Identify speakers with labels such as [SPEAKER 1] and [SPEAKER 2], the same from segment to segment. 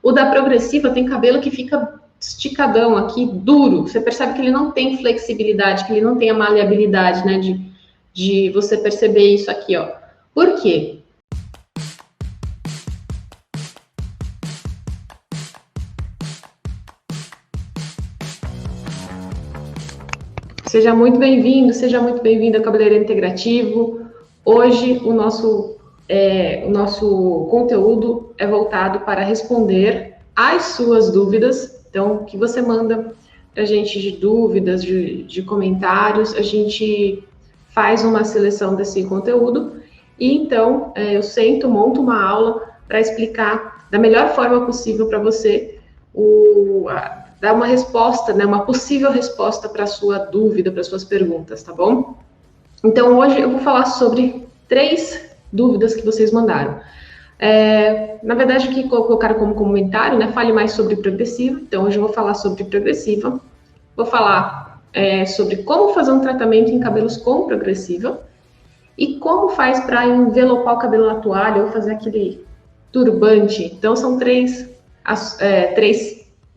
[SPEAKER 1] O da progressiva tem cabelo que fica esticadão aqui, duro. Você percebe que ele não tem flexibilidade, que ele não tem a maleabilidade, né? De você perceber isso aqui, ó. Por quê? Seja muito bem-vindo, seja muito bem-vindo ao Cabeleireiro Integrativo. Hoje o nosso conteúdo é voltado para responder às suas dúvidas. Então, o que você manda para a gente de dúvidas, de comentários, a gente faz uma seleção desse conteúdo e então eu monto uma aula para explicar da melhor forma possível para você dar uma resposta, né, uma possível resposta para a sua dúvida, para as suas perguntas, tá bom? Então, hoje eu vou falar sobre 3 dúvidas que vocês mandaram. Na verdade, aqui colocaram como comentário, né, fale mais sobre progressiva. Então, hoje eu vou falar sobre progressiva. Vou falar sobre como fazer um tratamento em cabelos com progressiva e como faz para envelopar o cabelo na toalha ou fazer aquele turbante. Então, são 3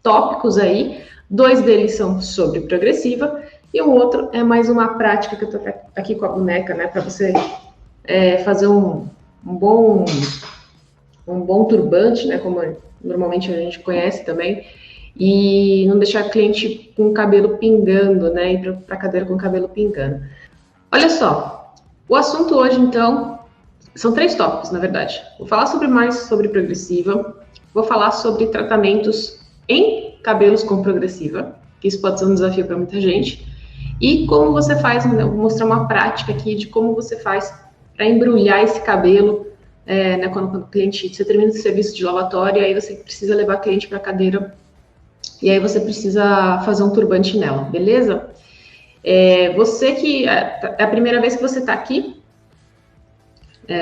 [SPEAKER 1] tópicos aí, 2 deles são sobre progressiva e o outro é mais uma prática que eu tô aqui com a boneca, né, para você fazer um bom turbante, né, como normalmente a gente conhece também, e não deixar o cliente com o cabelo pingando, né, ir para a cadeira com o cabelo pingando. Olha só, o assunto hoje, então, são 3 tópicos, na verdade. Vou falar mais sobre progressiva, vou falar sobre tratamentos em cabelos com progressiva, que isso pode ser um desafio para muita gente, e como você faz, né, vou mostrar uma prática aqui de como você faz para embrulhar esse cabelo, né, quando o cliente, você termina o serviço de lavatório, aí você precisa levar a cliente para a cadeira, e aí você precisa fazer um turbante nela, beleza? Você que é a primeira vez que você está aqui,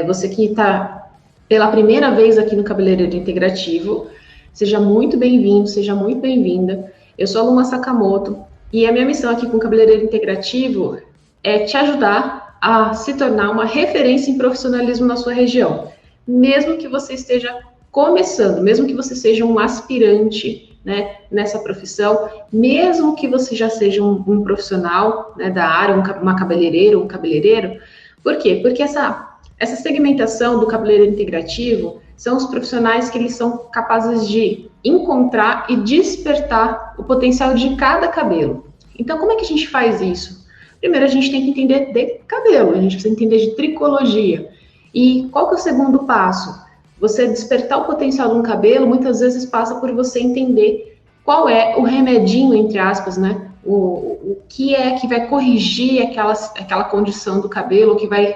[SPEAKER 1] você que está pela primeira vez aqui no Cabeleireiro Integrativo, seja muito bem-vindo, seja muito bem-vinda. Eu sou a Luma Sakamoto e a minha missão aqui com o Cabeleireiro Integrativo é te ajudar a se tornar uma referência em profissionalismo na sua região. Mesmo que você esteja começando, mesmo que você seja um aspirante, né, nessa profissão, mesmo que você já seja um profissional, né, da área, uma cabeleireira, um cabeleireiro. Por quê? Porque essa segmentação do cabeleireiro integrativo são os profissionais que eles são capazes de encontrar e despertar o potencial de cada cabelo. Então, como é que a gente faz isso? Primeiro, a gente tem que entender de cabelo, a gente precisa entender de tricologia. E qual que é o segundo passo? Você despertar o potencial de um cabelo, muitas vezes passa por você entender qual é o remedinho, entre aspas, né? O que é que vai corrigir aquela condição do cabelo, que vai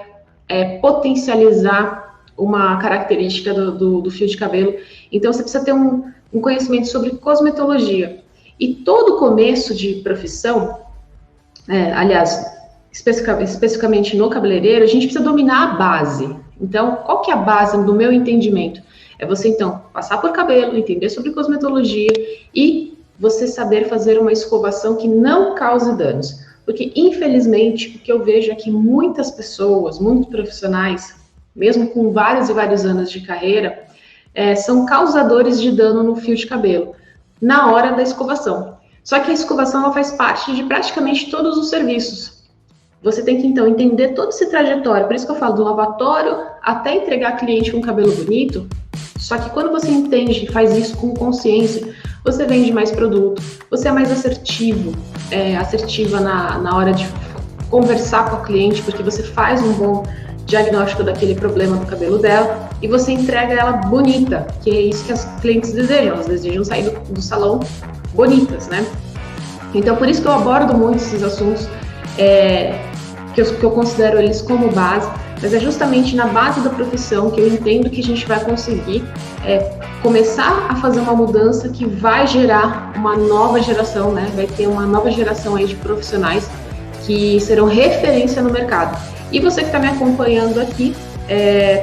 [SPEAKER 1] potencializar uma característica do fio de cabelo. Então, você precisa ter um conhecimento sobre cosmetologia. E todo começo de profissão, aliás, especificamente no cabeleireiro, a gente precisa dominar a base. Então, qual que é a base do meu entendimento? É você, então, passar por cabelo, entender sobre cosmetologia e você saber fazer uma escovação que não cause danos. Porque, infelizmente, o que eu vejo é que muitas pessoas, muitos profissionais, mesmo com vários e vários anos de carreira, são causadores de dano no fio de cabelo, na hora da escovação. Só que a escovação ela faz parte de praticamente todos os serviços. Você tem que, então, entender todo esse trajetório. Por isso que eu falo do lavatório até entregar cliente com cabelo bonito. Só que quando você entende e faz isso com consciência, você vende mais produto, você é mais assertiva na hora de conversar com a cliente, porque você faz um bom diagnóstico daquele problema do cabelo dela e você entrega ela bonita, que é isso que as clientes desejam. Elas desejam sair do salão bonitas, né? Então, por isso que eu abordo muito esses assuntos, que eu considero eles como base, mas é justamente na base da profissão que eu entendo que a gente vai conseguir começar a fazer uma mudança que vai gerar uma nova geração, né? Vai ter uma nova geração aí de profissionais que serão referência no mercado. E você que está me acompanhando aqui,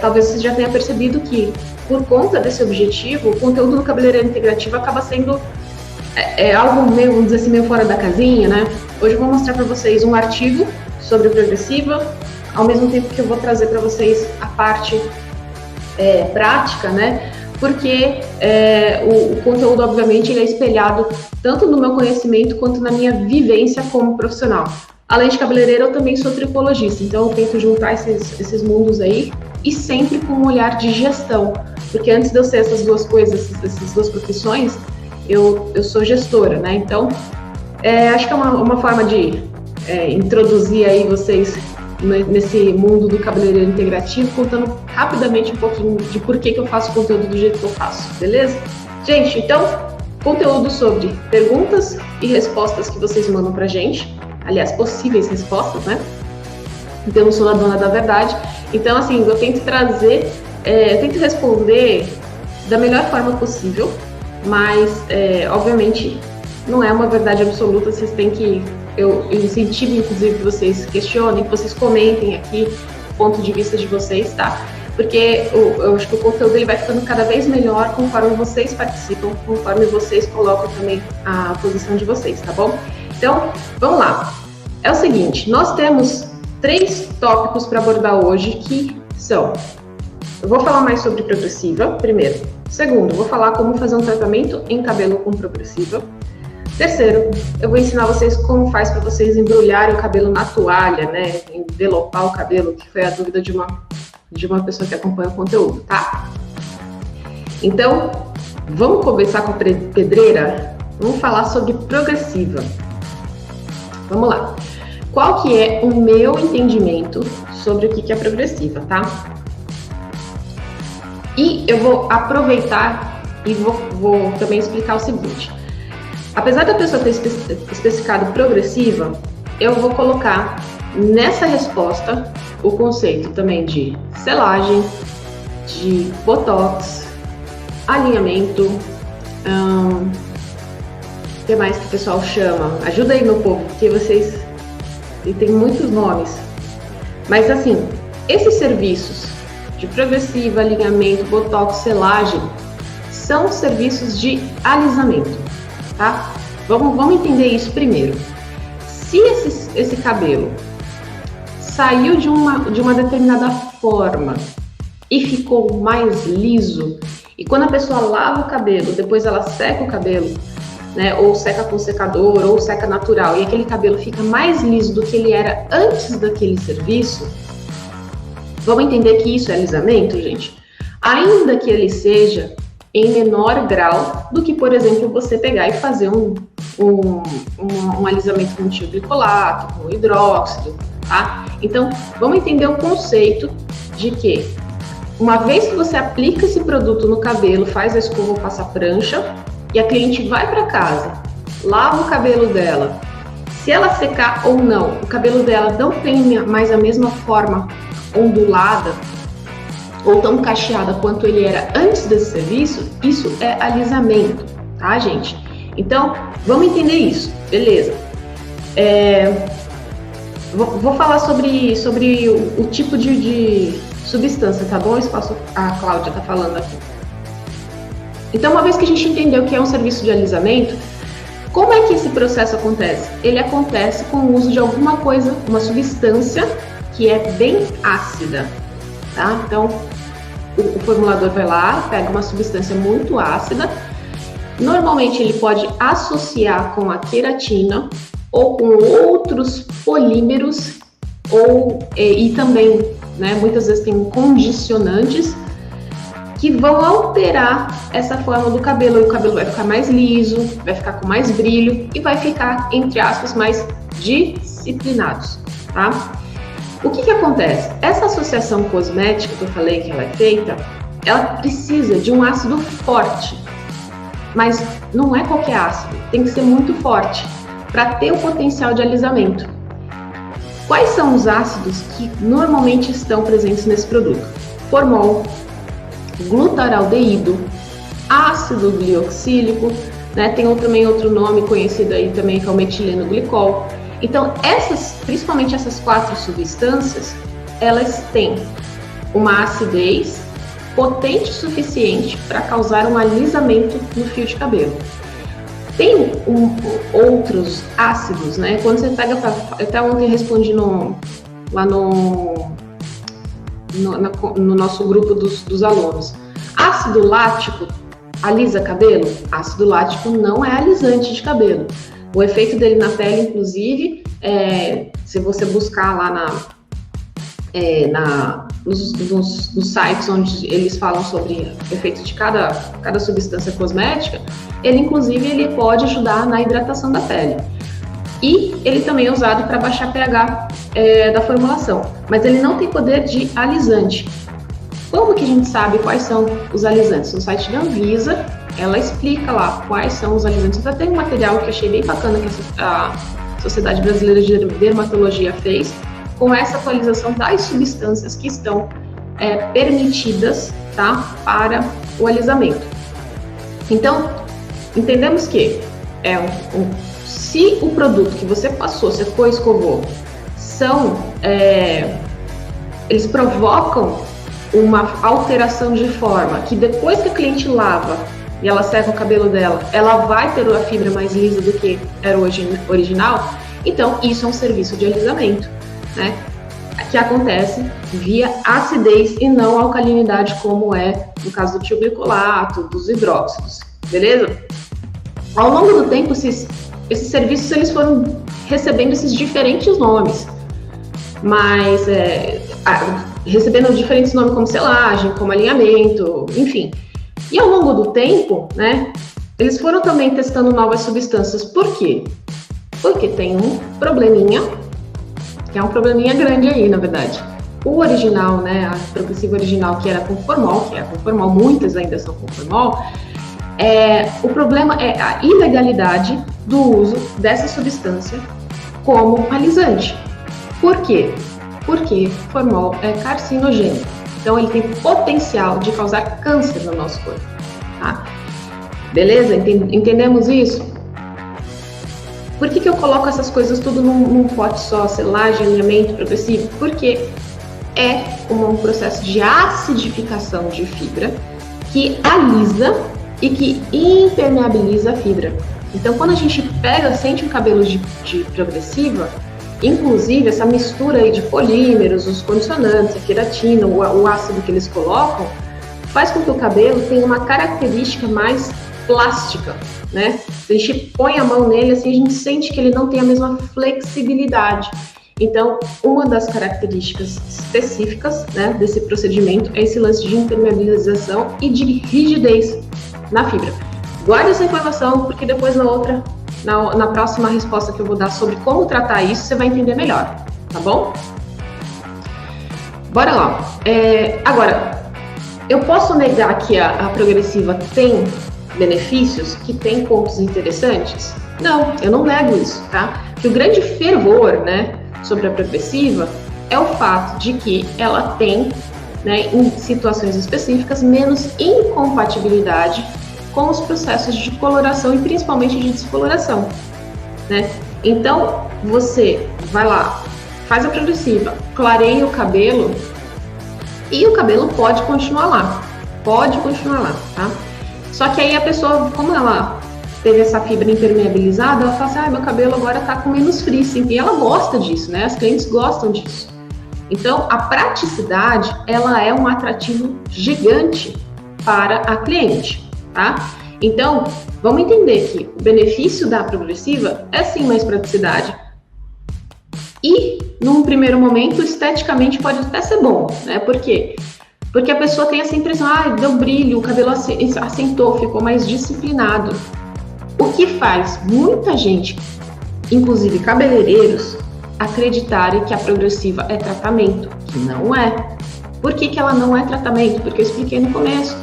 [SPEAKER 1] talvez você já tenha percebido que, por conta desse objetivo, o conteúdo do Cabeleireiro Integrativo acaba sendo algo meio, vamos dizer assim, meio fora da casinha, né? Hoje eu vou mostrar para vocês um artigo sobre progressiva, ao mesmo tempo que eu vou trazer para vocês a parte prática, né? porque o conteúdo, obviamente, ele é espelhado tanto no meu conhecimento quanto na minha vivência como profissional. Além de cabeleireira, eu também sou tricologista, então eu tento juntar esses mundos aí e sempre com um olhar de gestão, porque antes de eu ser essas duas coisas, essas duas profissões, eu sou gestora, né? Então, acho que é uma forma de introduzir aí vocês nesse mundo do cabeleireiro integrativo, contando rapidamente um pouquinho de por que eu faço conteúdo do jeito que eu faço, beleza? Gente, então, conteúdo sobre perguntas e respostas que vocês mandam pra gente, aliás, possíveis respostas, né? Então, eu não sou a dona da verdade. Então, assim, eu tento trazer, eu tento responder da melhor forma possível, mas, obviamente, não é uma verdade absoluta, vocês têm que... Eu incentivo, inclusive, que vocês questionem, que vocês comentem aqui o ponto de vista de vocês, tá? Porque eu acho que o conteúdo ele vai ficando cada vez melhor conforme vocês participam, conforme vocês colocam também a posição de vocês, tá bom? Então, vamos lá. É o seguinte, nós temos 3 tópicos para abordar hoje, que são... Eu vou falar mais sobre progressiva, primeiro. Segundo, vou falar como fazer um tratamento em cabelo com progressiva. Terceiro, eu vou ensinar vocês como faz para vocês embrulharem o cabelo na toalha, né? Envelopar o cabelo, que foi a dúvida de uma pessoa que acompanha o conteúdo, tá? Então, vamos começar com a pedreira? Vamos falar sobre progressiva. Vamos lá. Qual que é o meu entendimento sobre o que é progressiva, tá? E eu vou aproveitar e vou também explicar o seguinte. Apesar da pessoa ter especificado progressiva, eu vou colocar nessa resposta o conceito também de selagem, de botox, alinhamento, o que mais que o pessoal chama? Ajuda aí, meu povo, porque vocês têm muitos nomes. Mas assim, esses serviços de progressiva, alinhamento, botox, selagem, são serviços de alisamento. Tá? Vamos entender isso primeiro. Se esse cabelo saiu de uma determinada forma e ficou mais liso, e quando a pessoa lava o cabelo, depois ela seca o cabelo, né, ou seca com secador, ou seca natural, e aquele cabelo fica mais liso do que ele era antes daquele serviço, vamos entender que isso é alisamento, gente? Ainda que ele seja em menor grau do que, por exemplo, você pegar e fazer um alisamento com tioglicolato, com hidróxido, tá? Então, vamos entender o conceito de que, uma vez que você aplica esse produto no cabelo, faz a escova ou passa a prancha, e a cliente vai para casa, lava o cabelo dela, se ela secar ou não, o cabelo dela não tem mais a mesma forma ondulada, ou tão cacheada quanto ele era antes desse serviço, isso é alisamento, tá, gente? Então, vamos entender isso, beleza? Vou falar sobre o tipo de substância, tá bom? A Cláudia tá falando aqui. Então, uma vez que a gente entendeu que é um serviço de alisamento, como é que esse processo acontece? Ele acontece com o uso de alguma coisa, uma substância que é bem ácida, tá? Então, o formulador vai lá, pega uma substância muito ácida. Normalmente, ele pode associar com a queratina ou com outros polímeros e também, né, muitas vezes tem condicionantes que vão alterar essa forma do cabelo. E o cabelo vai ficar mais liso, vai ficar com mais brilho e vai ficar, entre aspas, mais disciplinados, tá? O que acontece? Essa associação cosmética que eu falei que ela é feita, ela precisa de um ácido forte, mas não é qualquer ácido, tem que ser muito forte para ter o potencial de alisamento. Quais são os ácidos que normalmente estão presentes nesse produto? Formol, glutaraldeído, ácido glioxílico, né? Tem também outro nome conhecido aí também que é o metileno glicol. Então, principalmente essas 4 substâncias, elas têm uma acidez potente o suficiente para causar um alisamento no fio de cabelo. Tem outros ácidos, né? Quando você pega, até ontem respondi lá no nosso grupo dos alunos. Ácido lático alisa cabelo? Ácido lático não é alisante de cabelo. O efeito dele na pele, inclusive, se você buscar lá nos sites onde eles falam sobre o efeito de cada substância cosmética, ele pode ajudar na hidratação da pele. E ele também é usado para baixar o pH da formulação, mas ele não tem poder de alisante. Como que a gente sabe quais são os alisantes? No site da Anvisa, ela explica lá quais são os alisantes. Até tem um material que eu achei bem bacana que a Sociedade Brasileira de Dermatologia fez, com essa atualização das substâncias que estão permitidas, tá, para o alisamento. Então, entendemos que se o produto que você passou, secou e escovou, eles provocam uma alteração de forma que depois que a cliente lava e ela seca o cabelo dela, ela vai ter a fibra mais lisa do que era o original, então isso é um serviço de alisamento, né? Que acontece via acidez e não alcalinidade, como é no caso do tioglicolato, dos hidróxidos, beleza? Ao longo do tempo, esses serviços eles foram recebendo esses diferentes nomes, mas recebendo diferentes nomes como selagem, como alinhamento, enfim. E ao longo do tempo, né, eles foram também testando novas substâncias. Por quê? Porque tem um probleminha, que é um probleminha grande aí, na verdade. O original, né, a progressiva original, que era com formol, muitas ainda são com formol, o problema é a ilegalidade do uso dessa substância como alisante. Por quê? Porque formol é carcinogênico, então ele tem potencial de causar câncer no nosso corpo, tá? Beleza? Entendemos isso? Por que eu coloco essas coisas tudo num pote só, selagem, alinhamento progressivo? Porque é um processo de acidificação de fibra que alisa e que impermeabiliza a fibra. Então, quando a gente sente um cabelo de progressiva, inclusive essa mistura aí de polímeros, os condicionantes, a queratina, o ácido que eles colocam, faz com que o cabelo tenha uma característica mais plástica, né? Se a gente põe a mão nele, assim, a gente sente que ele não tem a mesma flexibilidade. Então, uma das características específicas, né, desse procedimento é esse lance de impermeabilização e de rigidez na fibra. Guarde essa informação, porque depois na próxima resposta que eu vou dar sobre como tratar isso, você vai entender melhor, tá bom? Bora lá. Agora, eu posso negar que a progressiva tem benefícios, que tem pontos interessantes? Não, eu não nego isso, tá? Que o grande fervor, né, sobre a progressiva é o fato de que ela tem, né, em situações específicas, menos incompatibilidade com os processos de coloração e principalmente de descoloração, né? Então, você vai lá, faz a progressiva, clareia o cabelo e o cabelo pode continuar lá, tá? Só que aí a pessoa, como ela teve essa fibra impermeabilizada, ela fala assim, meu cabelo agora tá com menos frizz, e ela gosta disso, né? As clientes gostam disso. Então, a praticidade, ela é um atrativo gigante para a cliente, tá? Então, vamos entender que o benefício da progressiva é sim mais praticidade. E, num primeiro momento, esteticamente pode até ser bom, né? Por quê? Porque a pessoa tem essa impressão, deu brilho, o cabelo assentou, ficou mais disciplinado. O que faz muita gente, inclusive cabeleireiros, acreditarem que a progressiva é tratamento, que não é. Por que ela não é tratamento? Porque eu expliquei no começo.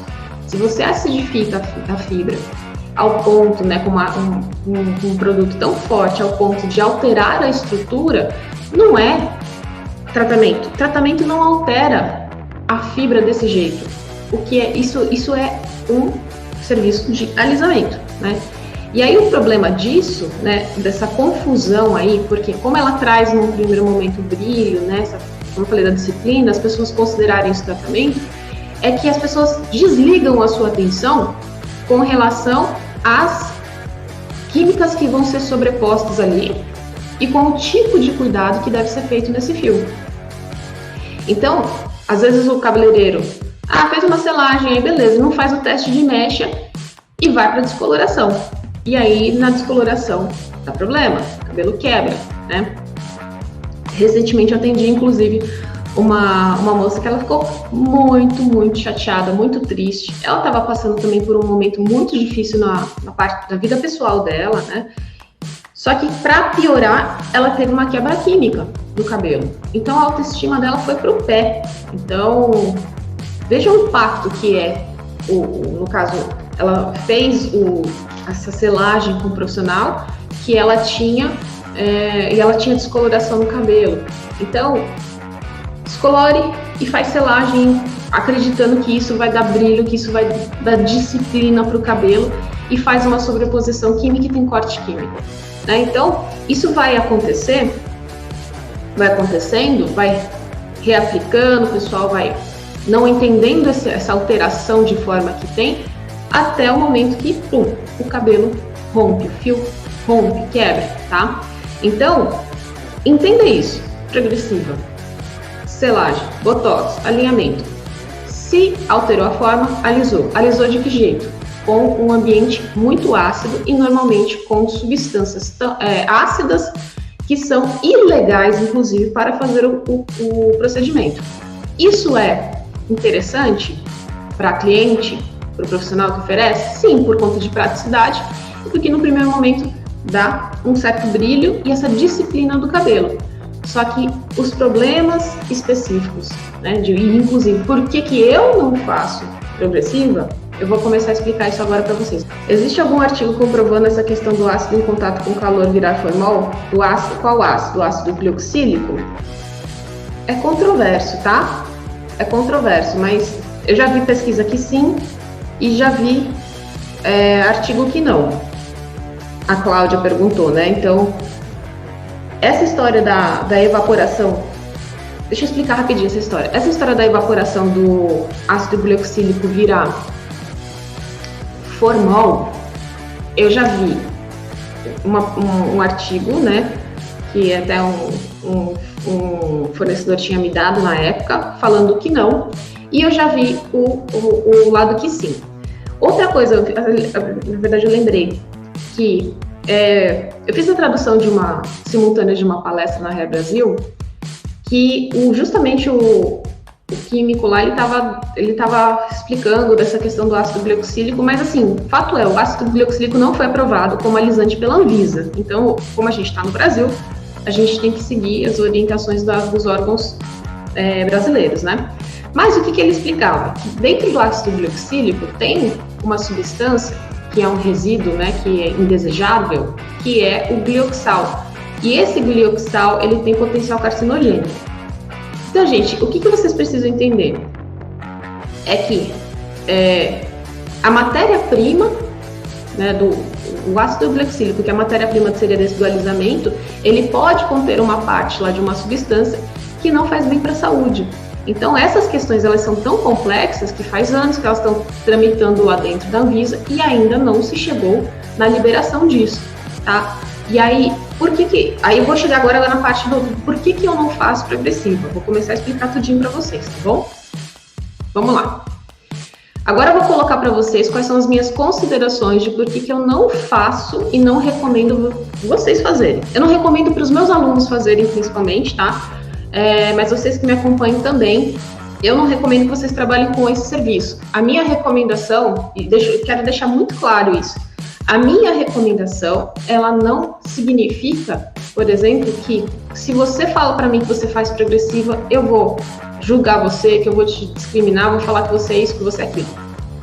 [SPEAKER 1] Se você acidifica a fibra ao ponto, né, com um produto tão forte, ao ponto de alterar a estrutura, não é tratamento. Tratamento não altera a fibra desse jeito. O que é isso é um serviço de alisamento, né? E aí o problema disso, né, dessa confusão aí, porque como ela traz num primeiro momento o brilho, né, como eu falei da disciplina, as pessoas considerarem isso tratamento, é que as pessoas desligam a sua atenção com relação às químicas que vão ser sobrepostas ali e com o tipo de cuidado que deve ser feito nesse fio. Então, às vezes o cabeleireiro Ah, fez uma selagem, aí beleza, não faz o teste de mecha e vai para descoloração. E aí, na descoloração, dá problema, o cabelo quebra, né? Recentemente eu atendi, inclusive, uma moça que ela ficou muito chateada, muito triste. Ela estava passando também por um momento muito difícil na parte da vida pessoal dela, né? Só que, para piorar, ela teve uma quebra química do cabelo. Então, a autoestima dela foi pro pé. Então, veja o impacto que é, no caso, ela fez essa selagem com o profissional, que ela tinha, e ela tinha descoloração no cabelo. Então, descolore e faz selagem, acreditando que isso vai dar brilho, que isso vai dar disciplina para o cabelo, e faz uma sobreposição química e tem corte químico. Né? Então, isso vai acontecendo, vai reaplicando, o pessoal vai não entendendo essa alteração de forma que tem, até o momento que, pum, o cabelo rompe, o fio rompe, quebra, tá? Então, entenda isso, progressiva, selagem, botox, alinhamento. Se alterou a forma, alisou. Alisou de que jeito? Com um ambiente muito ácido e normalmente com substâncias ácidas que são ilegais, inclusive, para fazer o procedimento. Isso é interessante para a cliente, para o profissional que oferece? Sim, por conta de praticidade e porque no primeiro momento dá um certo brilho e essa disciplina do cabelo. Só que os problemas específicos, né, inclusive por que eu não faço progressiva, eu vou começar a explicar isso agora para vocês. Existe algum artigo comprovando essa questão do ácido em contato com calor virar formol? Do ácido, qual ácido? O ácido glioxílico? É controverso, tá? É controverso, mas eu já vi pesquisa que sim e já vi artigo que não. A Cláudia perguntou, né? Então, essa história da evaporação, deixa eu explicar rapidinho essa história. Essa história da evaporação do ácido glioxílico virar formol, eu já vi um artigo, né, que até um fornecedor tinha me dado na época, falando que não, e eu já vi o lado que sim. Outra coisa, na verdade eu lembrei, que eu fiz a tradução simultânea de uma palestra na Hair Brasil, que justamente o químico lá, ele tava explicando dessa questão do ácido glioxílico, mas assim, fato é, o ácido glioxílico não foi aprovado como alisante pela Anvisa. Então, como a gente está no Brasil, a gente tem que seguir as orientações dos órgãos brasileiros, né? Mas o que ele explicava? Que dentro do ácido glioxílico tem uma substância que é um resíduo, né, que é indesejável, que é o glioxal. E esse glioxal, ele tem potencial carcinogênico. Então, gente, o que vocês precisam entender? É que a matéria-prima, né, do ácido glioxílico, que é a matéria-prima que seria desse do alisamento, ele pode conter uma parte lá de uma substância que não faz bem para a saúde. Então, essas questões, elas são tão complexas que faz anos que elas estão tramitando lá dentro da Anvisa e ainda não se chegou na liberação disso, tá? E aí, aí eu vou chegar agora lá na parte do por que eu não faço progressiva. Vou começar a explicar tudinho para vocês, tá bom? Vamos lá. Agora eu vou colocar para vocês quais são as minhas considerações de por que eu não faço e não recomendo vocês fazerem. Eu não recomendo para os meus alunos fazerem principalmente, tá? Mas vocês que me acompanham também, eu não recomendo que vocês trabalhem com esse serviço. A minha recomendação, e quero deixar muito claro isso, a minha recomendação, ela não significa, por exemplo, que se você fala para mim que você faz progressiva, eu vou julgar você, que eu vou te discriminar, vou falar que você é isso, que você é aquilo.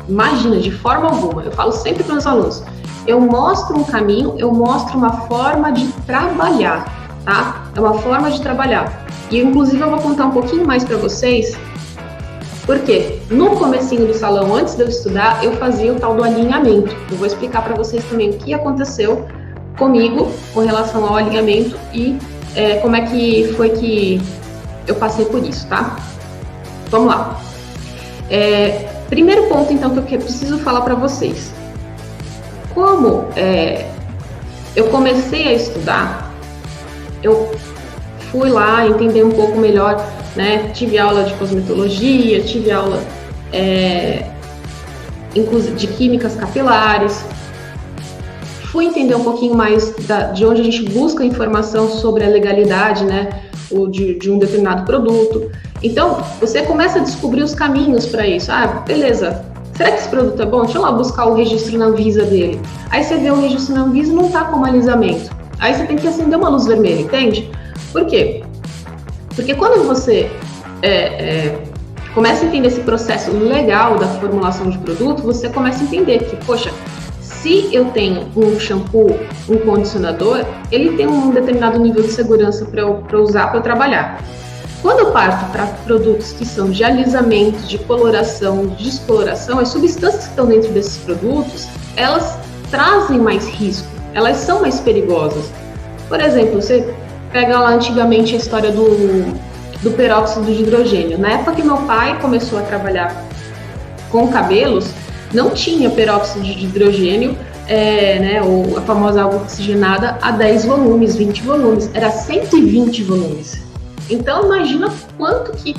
[SPEAKER 1] Imagina, de forma alguma. Eu falo sempre para os meus alunos, eu mostro um caminho, eu mostro uma forma de trabalhar, tá? É uma forma de trabalhar. E, inclusive, eu vou contar um pouquinho mais para vocês, porque no comecinho do salão, antes de eu estudar, eu fazia o tal do alinhamento. Eu vou explicar para vocês também o que aconteceu comigo com relação ao alinhamento e como é que foi que eu passei por isso, tá? Vamos lá. Primeiro ponto, então, que eu preciso falar para vocês. Como eu comecei a estudar, eu fui lá entender um pouco melhor, né? Tive aula de cosmetologia, tive aula inclusive de químicas capilares. Fui entender um pouquinho mais de onde a gente busca informação sobre a legalidade, né, de um determinado produto. Então, você começa a descobrir os caminhos para isso. Ah, beleza, será que esse produto é bom? Deixa eu lá buscar o registro na Anvisa dele. Aí você vê o registro na Anvisa e não está como alisamento. Aí você tem que acender uma luz vermelha, entende? Por quê? Porque quando você começa a entender esse processo legal da formulação de produto, você começa a entender que, poxa, se eu tenho um shampoo, um condicionador, ele tem um determinado nível de segurança para eu usar, para eu trabalhar. Quando eu parto para produtos que são de alisamento, de coloração, de descoloração, as substâncias que estão dentro desses produtos, elas trazem mais risco, elas são mais perigosas. Por exemplo, você pega lá antigamente a história do peróxido de hidrogênio. Na época que meu pai começou a trabalhar com cabelos, não tinha peróxido de hidrogênio, ou a famosa água oxigenada, a 10 volumes, 20 volumes, era 120 volumes. Então imagina quanto que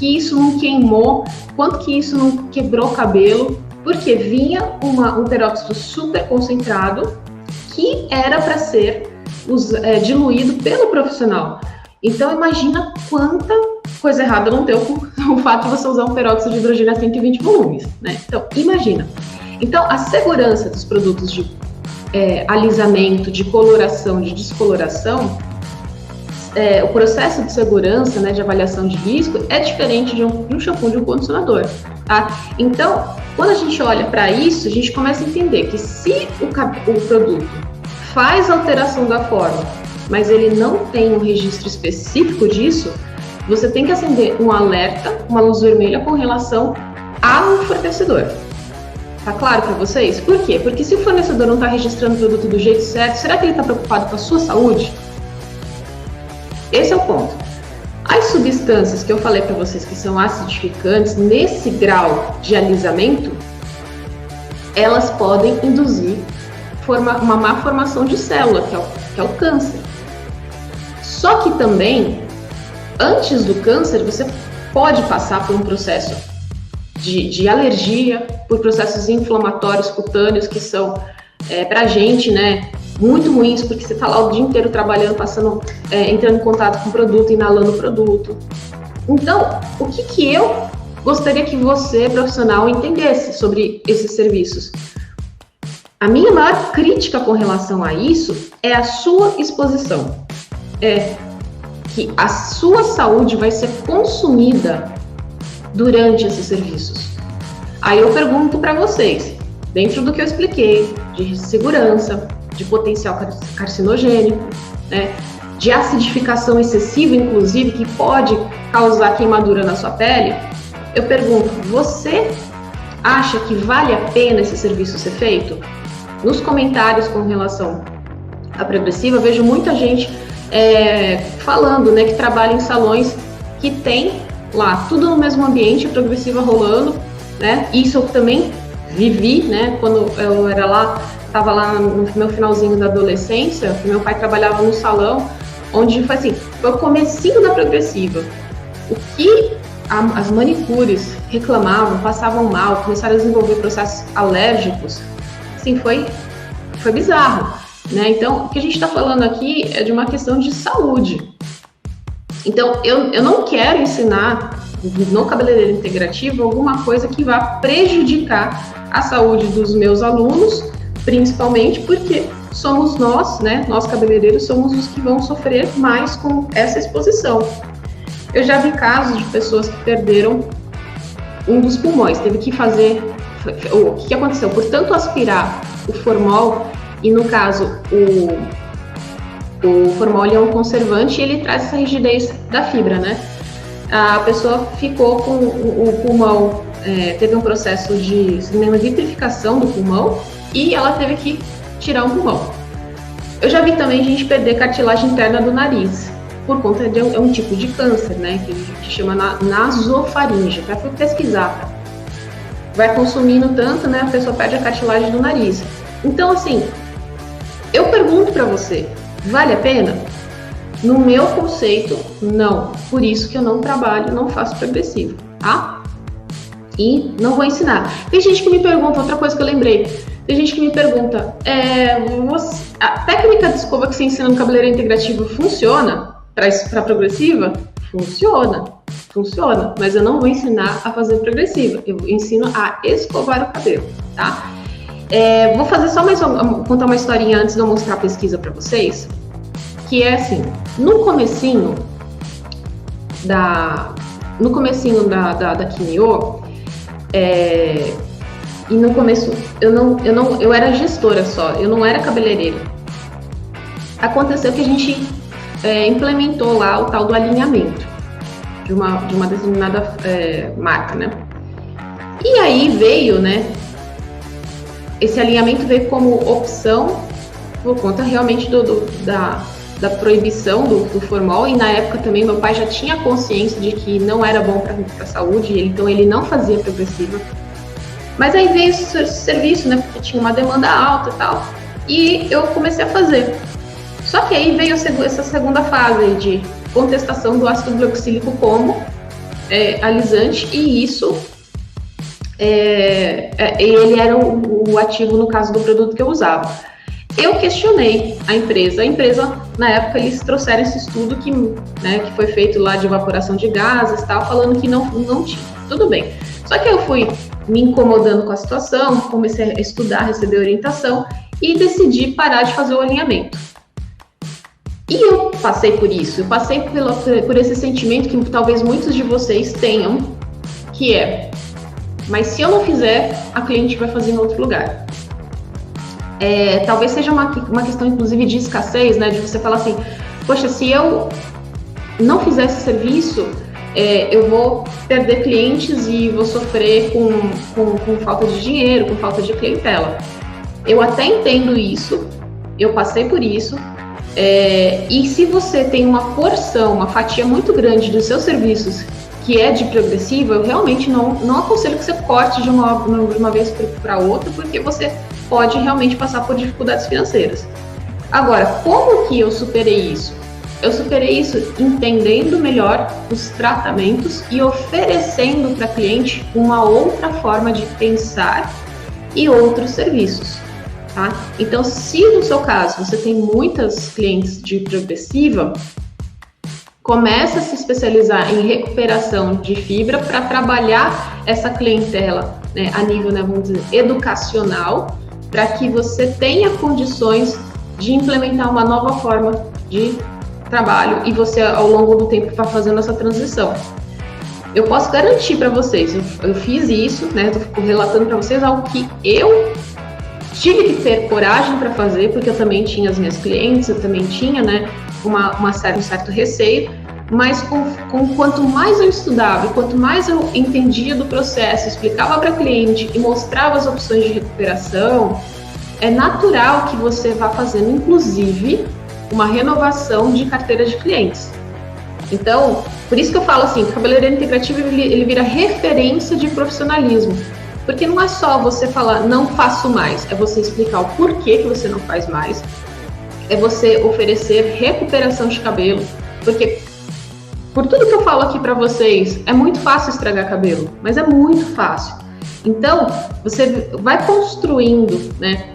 [SPEAKER 1] isso não queimou, quanto que isso não quebrou cabelo, porque vinha um peróxido super concentrado que era para ser diluído pelo profissional. Então imagina quanta coisa errada não deu com o fato de você usar um peróxido de hidrogênio a 120 volumes, né? Então imagina. Então a segurança dos produtos de alisamento, de coloração, de descoloração, o processo de segurança, né, de avaliação de risco é diferente de um shampoo, de um condicionador, tá? Então, quando a gente olha para isso, a gente começa a entender que se o produto faz alteração da forma, mas ele não tem um registro específico disso, você tem que acender um alerta, uma luz vermelha com relação ao fornecedor. Tá claro para vocês? Por quê? Porque se o fornecedor não está registrando o produto do jeito certo, será que ele está preocupado com a sua saúde? Esse é o ponto. As substâncias que eu falei para vocês que são acidificantes, nesse grau de alisamento, elas podem induzir uma má formação de célula, que é o câncer. Só que também, antes do câncer, você pode passar por um processo de alergia, por processos inflamatórios cutâneos que são, pra gente, né, muito ruins, porque você está lá o dia inteiro trabalhando, entrando em contato com o produto, inalando o produto. Então, o que eu gostaria que você, profissional, entendesse sobre esses serviços? A minha maior crítica com relação a isso é a sua exposição. Que a sua saúde vai ser consumida durante esses serviços. Aí eu pergunto para vocês, dentro do que eu expliquei, de segurança, de potencial carcinogênico, né, de acidificação excessiva, inclusive, que pode causar queimadura na sua pele, eu pergunto, você acha que vale a pena esse serviço ser feito? Nos comentários com relação à Progressiva, eu vejo muita gente falando, né, que trabalha em salões que tem lá tudo no mesmo ambiente, a Progressiva rolando, né? Isso eu também vivi, né? Quando eu era lá, estava lá no meu finalzinho da adolescência, meu pai trabalhava no salão, onde foi assim, foi o comecinho da Progressiva. O que as manicures reclamavam, passavam mal, começaram a desenvolver processos alérgicos, assim, foi bizarro, né? Então, o que a gente está falando aqui é de uma questão de saúde. Então, eu não quero ensinar no cabeleireiro integrativo alguma coisa que vá prejudicar a saúde dos meus alunos, principalmente porque somos nós, né? Nós cabeleireiros somos os que vão sofrer mais com essa exposição. Eu já vi casos de pessoas que perderam um dos pulmões, teve que fazer... O que aconteceu? Por tanto aspirar o formol, e no caso o formol é um conservante e ele traz essa rigidez da fibra, né? A pessoa ficou com o pulmão, teve um processo de vitrificação do pulmão e ela teve que tirar um pulmão. Eu já vi também gente perder cartilagem interna do nariz, por conta de um tipo de câncer, né? Que chama nasofaringe. Até fui pesquisar. Vai consumindo tanto, né? A pessoa perde a cartilagem do nariz. Então, assim, eu pergunto para você, vale a pena? No meu conceito, não. Por isso que eu não trabalho, não faço progressivo, tá? e não vou ensinar. Tem gente que me pergunta, outra coisa que eu lembrei, tem gente que me pergunta, a técnica de escova que você ensina no cabeleireiro integrativo funciona para progressiva? Funciona, mas eu não vou ensinar a fazer progressiva, eu ensino a escovar o cabelo, tá? Vou fazer só contar uma historinha antes de eu mostrar a pesquisa para vocês, que é assim, no comecinho da Quimio, e no começo eu era gestora só, eu não era cabeleireira. Aconteceu que a gente implementou lá o tal do alinhamento de uma determinada marca, né? E aí veio, né? Esse alinhamento veio como opção por conta realmente da proibição do formol, e na época também meu pai já tinha consciência de que não era bom para a saúde, então ele não fazia progressiva. Mas aí veio esse serviço, né, porque tinha uma demanda alta e tal, e eu comecei a fazer. Só que aí veio essa segunda fase aí de contestação do ácido glucosílico como alisante, e isso ele era o ativo no caso do produto que eu usava. Eu questionei a empresa, na época eles trouxeram esse estudo que foi feito lá de evaporação de gases e tal, falando que não tinha. Tudo bem. Só que eu fui me incomodando com a situação, comecei a estudar, receber orientação e decidi parar de fazer o alinhamento. E eu passei por isso, eu passei por esse sentimento que talvez muitos de vocês tenham, que mas se eu não fizer, a cliente vai fazer em outro lugar. Talvez seja uma questão, inclusive, de escassez, né? De você falar assim, poxa, se eu não fizer esse serviço, eu vou perder clientes e vou sofrer com falta de dinheiro, com falta de clientela. Eu até entendo isso, eu passei por isso, e se você tem uma porção, uma fatia muito grande dos seus serviços que é de progressiva, eu realmente não aconselho que você corte de uma vez para outra, porque você pode realmente passar por dificuldades financeiras. Agora, como que eu superei isso? Eu superei isso entendendo melhor os tratamentos e oferecendo para a cliente uma outra forma de pensar e outros serviços, tá? Então, se no seu caso você tem muitas clientes de progressiva, começa a se especializar em recuperação de fibra para trabalhar essa clientela, né, a nível, vamos dizer, educacional, para que você tenha condições de implementar uma nova forma de trabalho e você, ao longo do tempo, está fazendo essa transição. Eu posso garantir para vocês, eu fiz isso, né, estou relatando para vocês algo que eu tive que ter coragem para fazer, porque eu também tinha as minhas clientes, eu também tinha, né, um certo receio, mas quanto mais eu estudava, quanto mais eu entendia do processo, explicava para a cliente e mostrava as opções de recuperação, é natural que você vá fazendo, inclusive, uma renovação de carteira de clientes. Então, por isso que eu falo assim, o cabeleireiro integrativo ele vira referência de profissionalismo, porque não é só você falar, não faço mais, é você explicar o porquê que você não faz mais, é você oferecer recuperação de cabelo, porque por tudo que eu falo aqui para vocês, é muito fácil estragar cabelo, mas é muito fácil. Então, você vai construindo, né,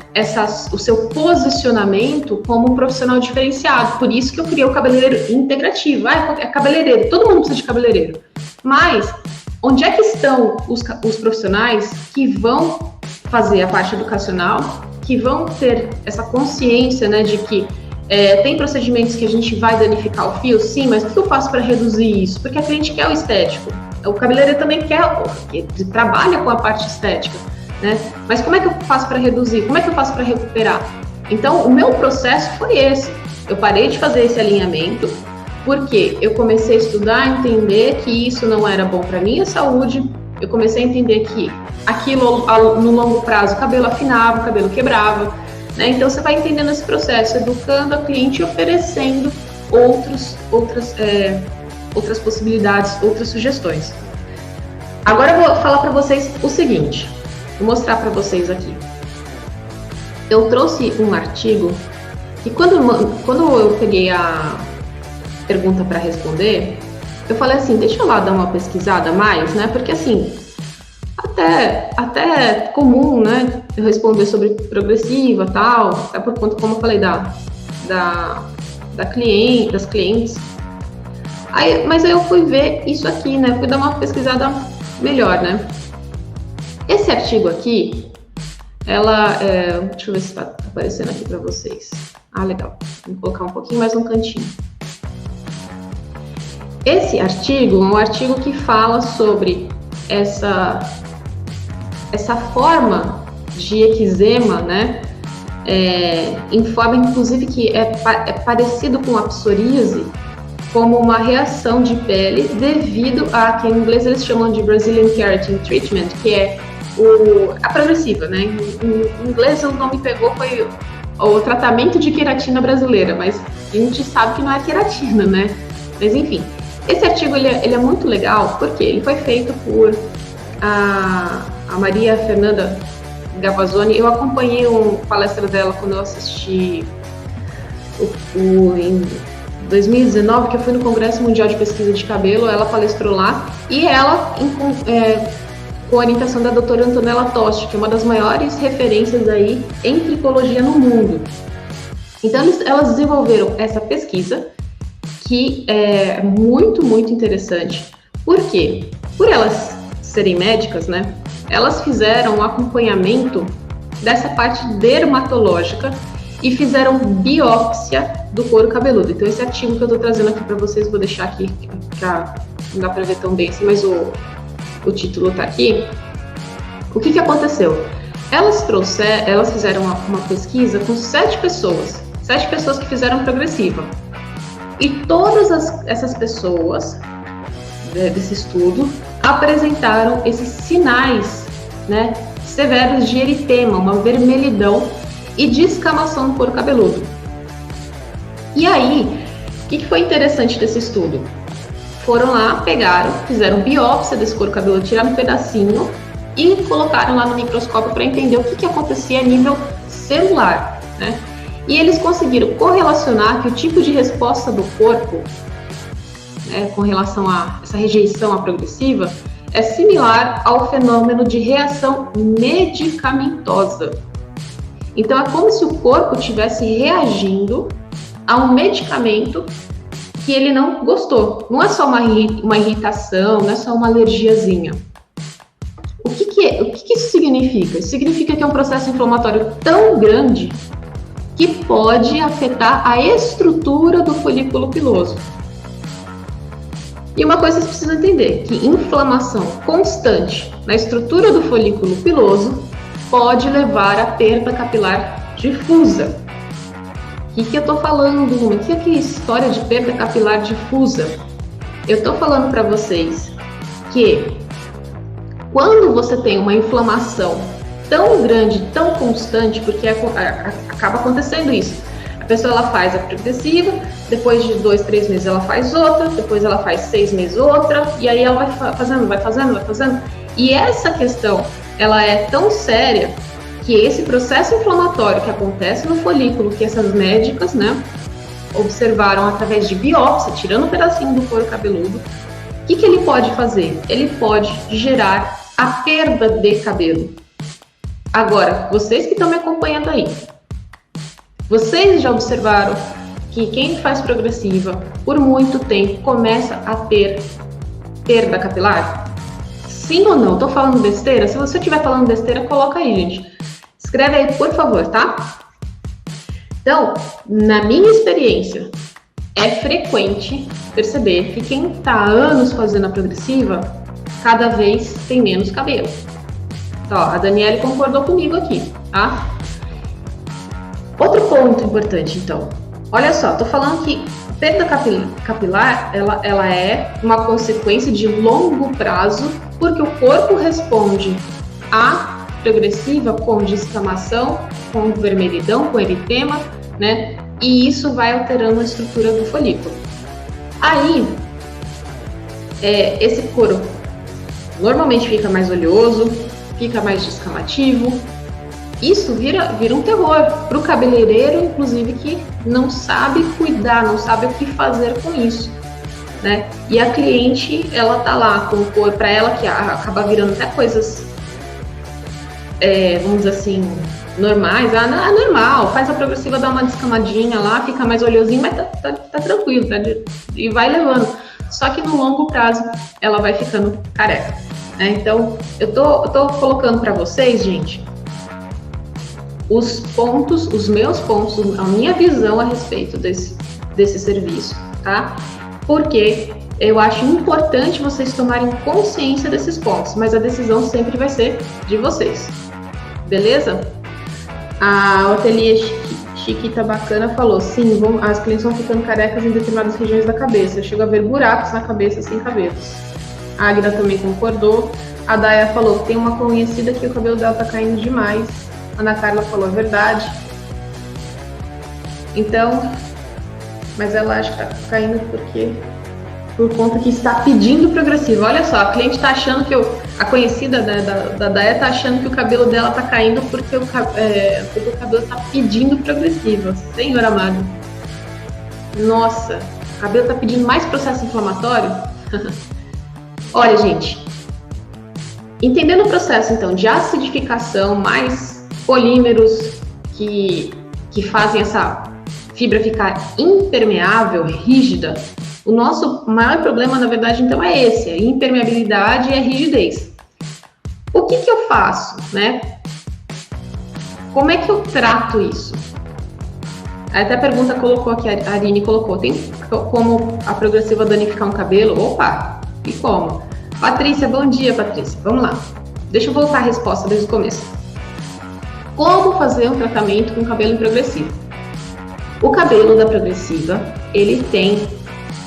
[SPEAKER 1] o seu posicionamento como um profissional diferenciado. Por isso que eu criei o cabeleireiro integrativo. É cabeleireiro, todo mundo precisa de cabeleireiro. Mas, onde é que estão os profissionais que vão fazer a parte educacional, que vão ter essa consciência, né, de que tem procedimentos que a gente vai danificar o fio? Sim, mas o que eu faço para reduzir isso? Porque a cliente quer o estético. O cabeleireiro também trabalha com a parte estética, né? Mas como é que eu faço para reduzir? Como é que eu faço para recuperar? Então, o meu processo foi esse. Eu parei de fazer esse alinhamento, porque eu comecei a estudar, entender que isso não era bom para minha saúde. Eu comecei a entender que aquilo, no longo prazo, o cabelo afinava, o cabelo quebrava, né? Então, você vai entendendo esse processo, educando a cliente e oferecendo outras possibilidades, outras sugestões. Agora eu vou falar para vocês o seguinte, vou mostrar para vocês aqui. Eu trouxe um artigo que quando eu peguei a pergunta para responder, eu falei assim, deixa eu lá dar uma pesquisada a mais, né? Porque assim, até comum, né? Eu responder sobre progressiva, tal, até por conta, como eu falei, das clientes. Mas aí eu fui ver isso aqui, né? Fui dar uma pesquisada melhor, né? Esse artigo aqui, deixa eu ver se está aparecendo aqui para vocês. Ah, legal. Vou colocar um pouquinho mais no cantinho. Esse artigo é um artigo que fala sobre essa forma de eczema, né? Informa, inclusive, que é parecido com a psoríase, como uma reação de pele devido a, que em inglês eles chamam de Brazilian Keratin Treatment, que é a progressiva, né? Em inglês o nome pegou, foi o tratamento de queratina brasileira, mas a gente sabe que não é queratina, né? Mas enfim, esse artigo ele é muito legal porque ele foi feito por a Maria Fernanda Gavazzoni. Eu acompanhei uma palestra dela quando eu assisti em 2019, que eu fui no Congresso Mundial de Pesquisa de Cabelo. Ela palestrou lá e ela, com a orientação da doutora Antonella Tosti, que é uma das maiores referências aí em tricologia no mundo. Então, elas desenvolveram essa pesquisa, que é muito, muito interessante. Por quê? Por elas serem médicas, né? Elas fizeram um acompanhamento dessa parte dermatológica e fizeram biópsia do couro cabeludo. Então, esse artigo que eu estou trazendo aqui para vocês, vou deixar aqui, não dá para ver tão bem assim, mas o título está aqui. O que aconteceu? Elas fizeram uma pesquisa com 7 pessoas que fizeram progressiva. E todas essas pessoas desse estudo apresentaram esses sinais, né, severos de eritema, uma vermelhidão e descamação no couro cabeludo. E aí, o que foi interessante desse estudo? Foram lá, fizeram biópsia desse couro cabeludo, tiraram um pedacinho e colocaram lá no microscópio para entender o que acontecia a nível celular, né? E eles conseguiram correlacionar que o tipo de resposta do corpo, né, com relação a essa rejeição à progressiva, é similar ao fenômeno de reação medicamentosa. Então, é como se o corpo estivesse reagindo a um medicamento que ele não gostou. Não é só uma irritação, não é só uma alergiazinha. O que isso significa? Isso significa que é um processo inflamatório tão grande que pode afetar a estrutura do folículo piloso. E uma coisa vocês precisam entender, que inflamação constante na estrutura do folículo piloso pode levar à perda capilar difusa. O que eu estou falando? O que é que história de perda capilar difusa? Eu estou falando para vocês que quando você tem uma inflamação tão grande, tão constante, porque acaba acontecendo isso. A pessoa ela faz a progressiva, depois de 2, 3 meses ela faz outra, depois ela faz 6 meses outra, e aí ela vai fazendo. E essa questão, ela é tão séria que esse processo inflamatório que acontece no folículo, que essas médicas, né, observaram através de biópsia, tirando um pedacinho do couro cabeludo, o que ele pode fazer? Ele pode gerar a perda de cabelo. Agora, vocês que estão me acompanhando aí, vocês já observaram que quem faz progressiva por muito tempo começa a ter perda capilar? Sim ou não? Tô falando besteira? Se você estiver falando besteira, coloca aí, gente. Escreve aí, por favor, tá? Então, na minha experiência, é frequente perceber que quem está há anos fazendo a progressiva, cada vez tem menos cabelo. Então, a Daniele concordou comigo aqui, tá? Outro ponto importante, então. Olha só, tô falando que perda capilar, ela é uma consequência de longo prazo, porque o corpo responde à progressiva com descamação, com vermelhidão, com eritema, né? E isso vai alterando a estrutura do folículo. Aí, esse couro normalmente fica mais oleoso, fica mais descamativo. Isso vira um terror para o cabeleireiro, inclusive, que não sabe cuidar, não sabe o que fazer com isso. né? E a cliente, ela tá lá com cor, para ela que acaba virando até coisas, vamos dizer assim, normais. Ah, não, é normal, faz a progressiva, dá uma descamadinha lá, fica mais oleosinho, mas tá tranquilo, e vai levando. Só que no longo prazo, ela vai ficando careca, né? Então, eu tô colocando para vocês, gente, os pontos, os meus pontos, a minha visão a respeito desse serviço, tá? Porque eu acho importante vocês tomarem consciência desses pontos, mas a decisão sempre vai ser de vocês, beleza? A Ateliê Chiquita Bacana falou, sim, as clientes vão ficando carecas em determinadas regiões da cabeça, eu chego a ver buracos na cabeça sem cabelos. A Águida também concordou. A Daya falou que tem uma conhecida que o cabelo dela tá caindo demais. A Ana Carla falou a verdade. Então, mas ela acha que tá caindo por conta que está pedindo progressiva. Olha só, a cliente tá achando que a conhecida da Daya tá achando que o cabelo dela tá caindo porque o cabelo tá pedindo progressiva. Senhor amado. Nossa, o cabelo tá pedindo mais processo inflamatório? Olha, gente, entendendo o processo, então, de acidificação, mais polímeros que fazem essa fibra ficar impermeável, rígida, o nosso maior problema, na verdade, então, é esse, a impermeabilidade e a rigidez. O que eu faço, né? Como é que eu trato isso? Até a pergunta colocou aqui, a Arine colocou, tem como a progressiva danificar um cabelo? Opa, e como? Patrícia, bom dia, Patrícia. Vamos lá. Deixa eu voltar a resposta desde o começo. Como fazer um tratamento com cabelo progressivo? O cabelo da progressiva, ele tem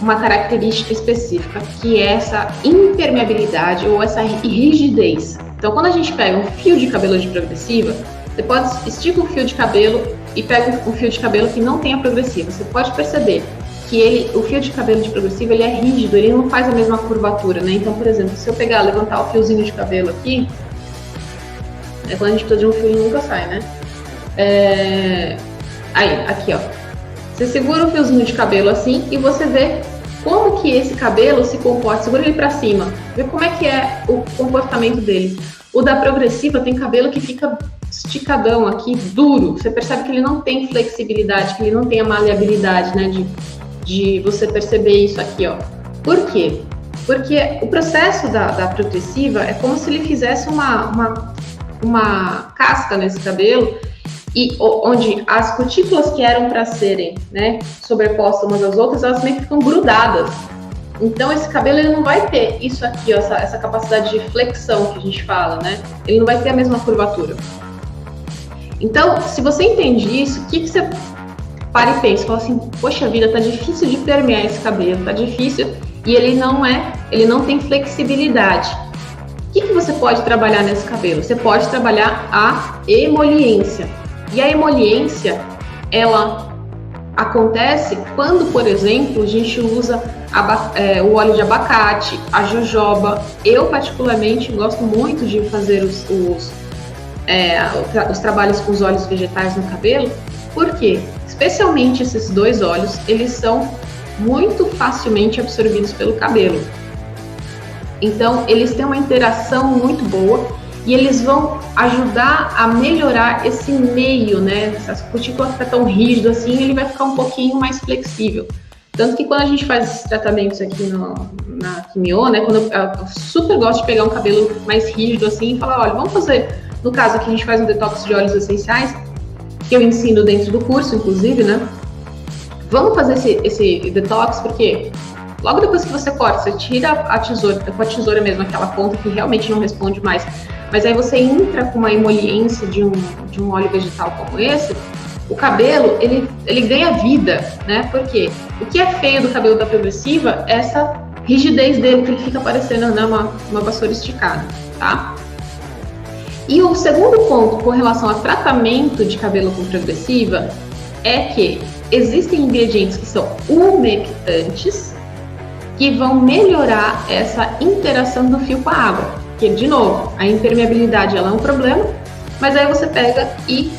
[SPEAKER 1] uma característica específica, que é essa impermeabilidade ou essa rigidez. Então, quando a gente pega um fio de cabelo de progressiva, você pode esticar o fio de cabelo e pega um fio de cabelo que não tem a progressiva. Você pode perceber que o fio de cabelo de progressiva, ele é rígido, ele não faz a mesma curvatura, né? Então, por exemplo, se eu levantar o fiozinho de cabelo aqui, quando a gente precisa de um fio, ele nunca sai, né? Aí, aqui, ó. Você segura o fiozinho de cabelo assim e você vê como que esse cabelo se comporta. Segura ele pra cima, vê como é que é o comportamento dele. O da progressiva tem cabelo que fica esticadão aqui, duro. Você percebe que ele não tem flexibilidade, que ele não tem a maleabilidade, né? De você perceber isso aqui, ó. Por quê? Porque o processo da progressiva é como se ele fizesse uma casca nesse cabelo, e onde as cutículas que eram para serem, né, sobrepostas umas às outras, elas meio que ficam grudadas. Então esse cabelo, ele não vai ter isso aqui, ó, essa capacidade de flexão que a gente fala, né? Ele não vai ter a mesma curvatura. Então, se você entende isso, o que você para e pensa? Fala assim, poxa vida, tá difícil de permear esse cabelo, tá difícil, e ele não tem flexibilidade. O que você pode trabalhar nesse cabelo? Você pode trabalhar a emoliência. E a emoliência, ela acontece quando, por exemplo, a gente usa o óleo de abacate, a jojoba. Eu, particularmente, gosto muito de fazer os trabalhos com os óleos vegetais no cabelo. Por quê? Especialmente esses dois óleos, eles são muito facilmente absorvidos pelo cabelo. Então, eles têm uma interação muito boa e eles vão ajudar a melhorar esse meio, né? Se a cutícula fica tão rígida assim, ele vai ficar um pouquinho mais flexível. Tanto que quando a gente faz esses tratamentos aqui na Quimio, né? Quando eu super gosto de pegar um cabelo mais rígido assim e falar, olha, vamos fazer, no caso aqui a gente faz um detox de óleos essenciais, que eu ensino dentro do curso, inclusive, né? Vamos fazer esse detox, porque logo depois que você corta, você tira a tesoura, com a tesoura mesmo, aquela ponta que realmente não responde mais, mas aí você entra com uma emoliência de um óleo vegetal como esse, o cabelo, ele ganha vida, né? Porque o que é feio do cabelo da progressiva é essa rigidez dele, que ele fica parecendo, né, uma vassoura esticada, tá? E o segundo ponto com relação a tratamento de cabelo com progressiva é que existem ingredientes que são umectantes, que vão melhorar essa interação do fio com a água. Porque, de novo, a impermeabilidade ela é um problema, mas aí você pega e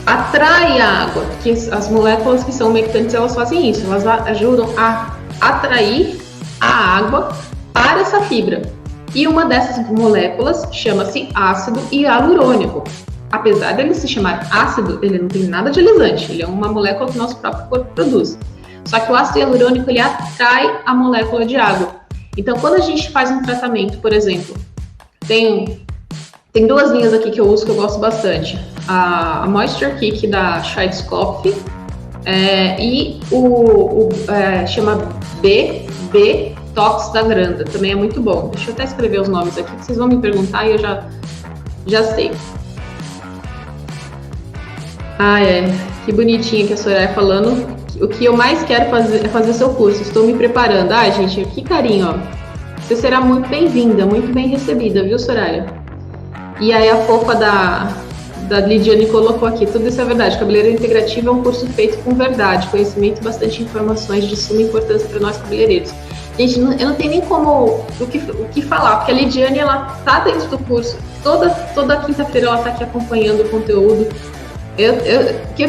[SPEAKER 1] atrai a água, porque as moléculas que são umectantes, elas fazem isso, elas ajudam a atrair a água para essa fibra. E uma dessas moléculas chama-se ácido hialurônico. Apesar dele se chamar ácido, ele não tem nada de alisante, ele é uma molécula que o nosso próprio corpo produz. Só que o ácido hialurônico, ele atrai a molécula de água. Então, quando a gente faz um tratamento, por exemplo, tem duas linhas aqui que eu uso que eu gosto bastante. A Moisture Kick da Schwarzkopf e chama BB Tox da Granda, também é muito bom. Deixa eu até escrever os nomes aqui, que vocês vão me perguntar e eu já sei. Que bonitinha que a Soraya falando. O que eu mais quero fazer é fazer seu curso. Estou me preparando. Gente, que carinho, ó. Você será muito bem-vinda, muito bem recebida, viu, Soraya? E aí a fofa da Lidiane colocou aqui. Tudo isso é verdade. Cabeleireiro integrativo é um curso feito com verdade, conhecimento e bastante informações de suma importância para nós cabeleireiros. Gente, eu não tenho nem como o que falar, porque a Lidiane, ela tá dentro do curso. Toda quinta-feira ela tá aqui acompanhando o conteúdo.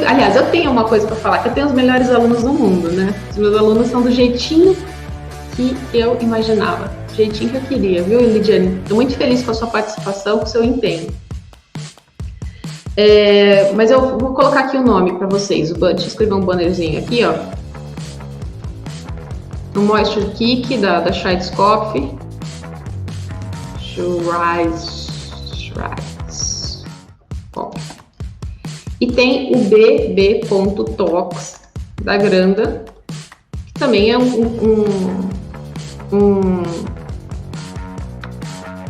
[SPEAKER 1] Aliás, eu tenho uma coisa para falar, que eu tenho os melhores alunos do mundo, né? Os meus alunos são do jeitinho que eu imaginava, do jeitinho que eu queria, viu, Lidiane? Estou muito feliz com a sua participação, com o seu empenho. Mas eu vou colocar aqui o nome para vocês, deixa eu escrever um bannerzinho aqui, ó. O Moisture Kick da Schwarzkopf. E tem o BB.tox da Granda, que também é um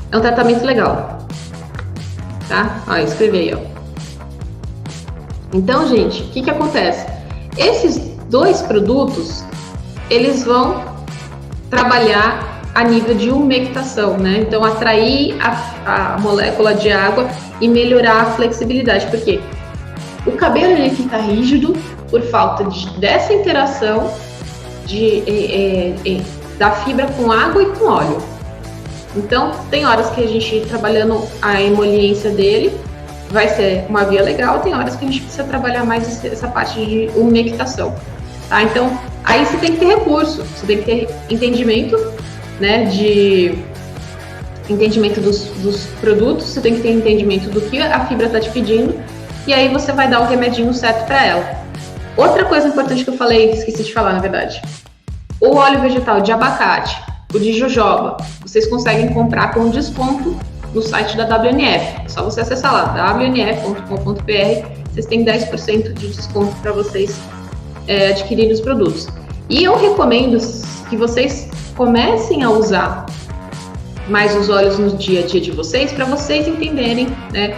[SPEAKER 1] tratamento legal, tá? Escrevi aí, ó. Então, gente, o que acontece? Esses dois produtos, eles vão trabalhar a nível de umectação, né? Então, atrair a molécula de água e melhorar a flexibilidade, porque o cabelo ele fica rígido por falta dessa interação da fibra com água e com óleo. Então, tem horas que a gente, trabalhando a emoliência dele, vai ser uma via legal, tem horas que a gente precisa trabalhar mais essa parte de umectação, tá? Então, aí você tem que ter recurso, você tem que ter entendimento, né, entendimento dos produtos, você tem que ter entendimento do que a fibra está te pedindo, e aí você vai dar o remedinho certo para ela. Outra coisa importante que eu falei, esqueci de falar, na verdade, o óleo vegetal de abacate, o de jojoba, vocês conseguem comprar com desconto no site da WNF. É só você acessar lá, wnf.com.br, vocês têm 10% de desconto para vocês adquirirem os produtos. E eu recomendo que vocês comecem a usar mais os óleos no dia a dia de vocês, para vocês entenderem, né,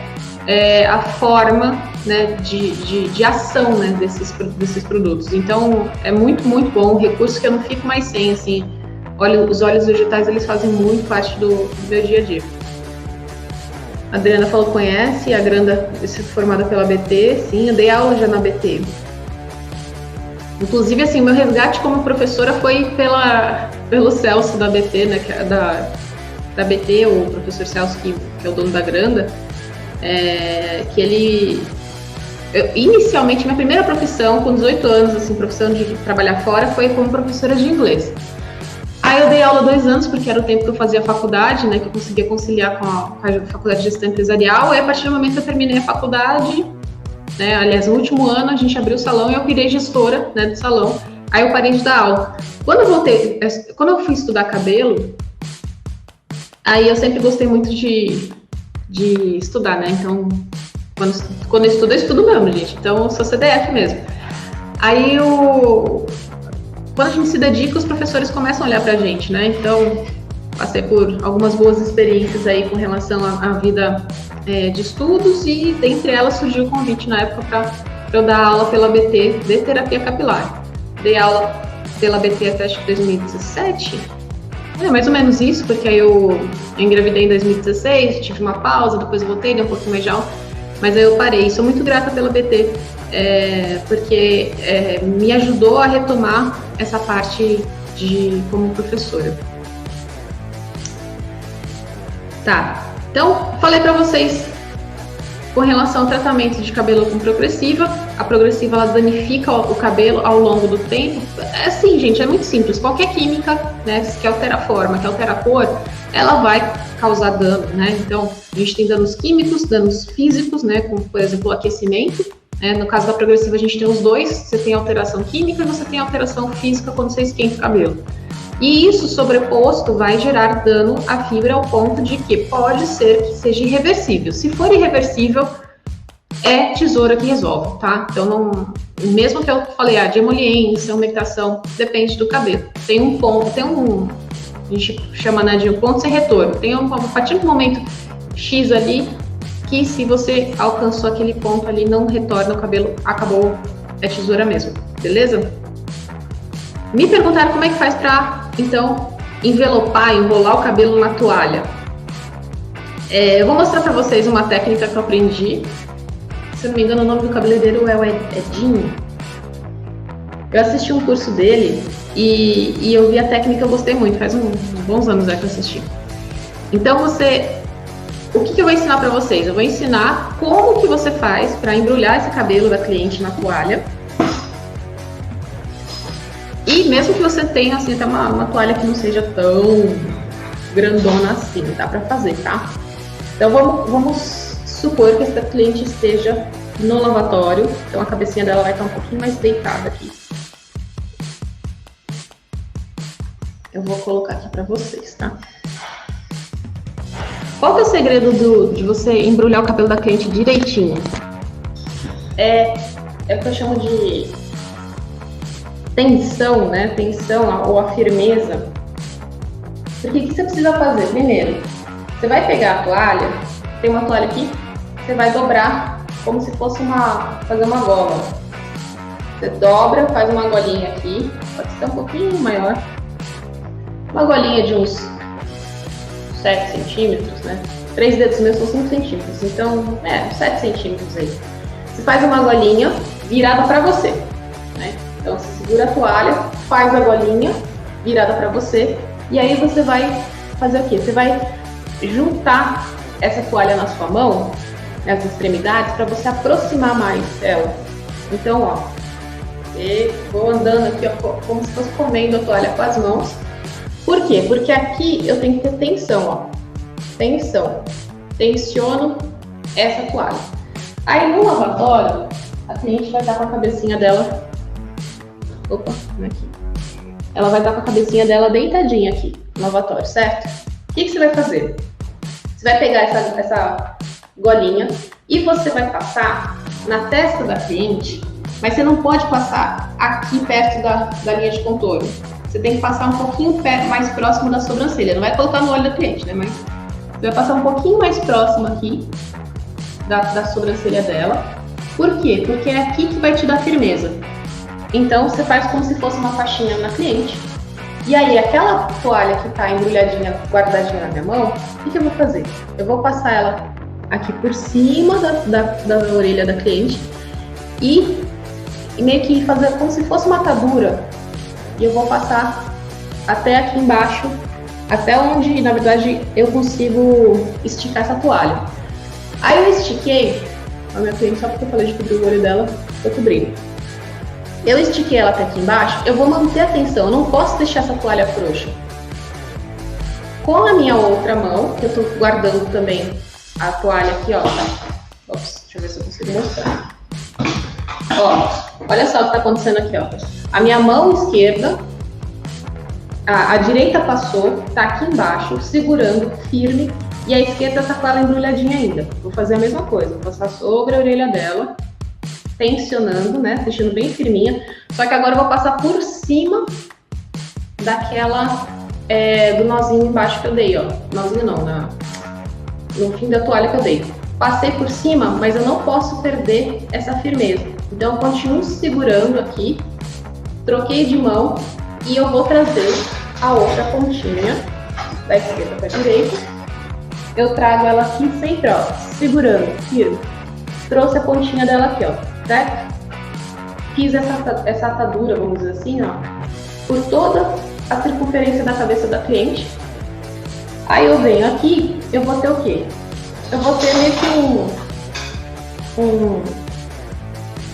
[SPEAKER 1] a forma, né, de ação, né, desses produtos. Então, é muito, muito bom, um recurso que eu não fico mais sem, assim. Os óleos vegetais, eles fazem muito parte do meu dia a dia. A Adriana falou que conhece, a Granda é formada pela BT, sim, eu dei aula já na BT. Inclusive, assim, meu resgate como professora foi pelo Celso da BT, né, da BT, o professor Celso, que é o dono da Granda, que ele... inicialmente, minha primeira profissão, com 18 anos, assim, profissão de trabalhar fora, foi como professora de inglês. Aí eu dei aula 2 anos, porque era o tempo que eu fazia faculdade, né, que eu conseguia conciliar com a faculdade de gestão empresarial, e a partir do momento que eu terminei a faculdade, né, aliás, no último ano, a gente abriu o salão e eu virei gestora, né, do salão, aí eu parei de dar aula. Quando eu fui estudar cabelo, aí eu sempre gostei muito de estudar, né, então, quando eu estudo mesmo, gente, então eu sou CDF mesmo. Aí quando a gente se dedica, os professores começam a olhar pra gente, né? Então, passei por algumas boas experiências aí com relação à vida de estudos, e dentre elas surgiu o convite na época para eu dar aula pela BT de terapia capilar. Dei aula pela BT até acho que 2017, mais ou menos isso, porque aí eu engravidei em 2016, tive uma pausa, depois voltei, dei um pouquinho mais de aula, mas aí eu parei. Sou muito grata pela BT, porque me ajudou a retomar essa parte como professora. Tá, então falei para vocês com relação ao tratamento de cabelo com progressiva. a progressiva ela danifica o cabelo ao longo do tempo? É assim, gente, é muito simples. Qualquer química, né, que altera a forma, que altera a cor, ela vai causar dano, né? Então, a gente tem danos químicos, danos físicos, né, como, por exemplo, o aquecimento. No caso da progressiva, a gente tem os dois. Você tem alteração química e você tem alteração física quando você esquenta o cabelo. E isso sobreposto vai gerar dano à fibra ao ponto de que pode ser que seja irreversível. Se for irreversível, é tesoura que resolve, tá? Então, não, mesmo que eu falei, de emoliência, umectação, depende do cabelo. Tem um ponto, a gente chama, né, de um ponto sem retorno. Tem a partir do momento X ali, que se você alcançou aquele ponto ali, não retorna o cabelo, acabou, é tesoura mesmo, beleza? Me perguntaram como é que faz pra, então, enrolar o cabelo na toalha. Eu vou mostrar pra vocês uma técnica que eu aprendi. Se eu não me engano, o nome do cabeleireiro é o Edinho. Eu assisti um curso dele e eu vi a técnica, eu gostei muito, faz uns bons anos que eu assisti. Então, o que eu vou ensinar para vocês? Eu vou ensinar como que você faz para embrulhar esse cabelo da cliente na toalha. E mesmo que você tenha assim, até uma toalha que não seja tão grandona assim, dá para fazer, tá? Então vamos supor que essa cliente esteja no lavatório, então a cabecinha dela vai estar um pouquinho mais deitada aqui. Eu vou colocar aqui para vocês, tá? Qual que é o segredo de você embrulhar o cabelo da cliente direitinho? É o que eu chamo de tensão, né? Tensão ou a firmeza. Porque o que você precisa fazer? Primeiro, você vai pegar a toalha, tem uma toalha aqui, você vai dobrar como se fosse fazer uma gola. Você dobra, faz uma golinha aqui, pode ser um pouquinho maior. Uma golinha de uns 7 centímetros, né? 3 dedos meus são 5 centímetros, então, 7 centímetros aí. Você faz uma golinha virada para você, né? Então, você segura a toalha, faz a golinha virada para você, e aí você vai fazer o quê? Você vai juntar essa toalha na sua mão, nas extremidades, para você aproximar mais ela. Então, ó, eu vou andando aqui, ó, como se fosse comendo a toalha com as mãos. Por quê? Porque aqui eu tenho que ter tensão, ó. Tensão. Tensiono essa toalha. Aí no lavatório, a cliente vai estar com a cabecinha dela. Opa, aqui. Ela vai estar com a cabecinha dela deitadinha aqui no lavatório, certo? O que você vai fazer? Você vai pegar essa golinha e você vai passar na testa da cliente, mas você não pode passar aqui perto da linha de contorno. Você tem que passar um pouquinho mais próximo da sobrancelha. Não vai colocar no olho da cliente, né? Mas você vai passar um pouquinho mais próximo aqui da sobrancelha dela. Por quê? Porque é aqui que vai te dar firmeza. Então, você faz como se fosse uma faixinha na cliente. E aí, aquela toalha que tá embrulhadinha, guardadinha na minha mão, o que eu vou fazer? Eu vou passar ela aqui por cima da orelha da cliente e meio que fazer como se fosse uma atadura. E eu vou passar até aqui embaixo, até onde, na verdade, eu consigo esticar essa toalha. Aí eu estiquei, a minha cliente, só porque eu falei de cobrir o olho dela, tô cobrindo. Eu estiquei ela até aqui embaixo, eu vou manter a tensão, eu não posso deixar essa toalha frouxa. Com a minha outra mão, que eu tô guardando também a toalha aqui, ó. Ops, deixa eu ver se eu consigo mostrar. Ó, olha só o que tá acontecendo aqui, ó. A minha mão esquerda, a direita passou, tá aqui embaixo, segurando, firme, e a esquerda tá com ela embrulhadinha ainda. Vou fazer a mesma coisa, vou passar sobre a orelha dela, tensionando, né, deixando bem firminha, só que agora eu vou passar por cima daquela, do nozinho embaixo que eu dei, ó. Nozinho não, no fim da toalha que eu dei. Passei por cima, mas eu não posso perder essa firmeza. Então eu continuo segurando aqui, troquei de mão e eu vou trazer a outra pontinha da esquerda para a direita. Eu trago ela aqui sempre, ó, segurando, firme. Trouxe a pontinha dela aqui, ó, certo? Fiz essa atadura, vamos dizer assim, ó, por toda a circunferência da cabeça da cliente. Aí eu venho aqui, eu vou ter o quê? Eu vou ter meio que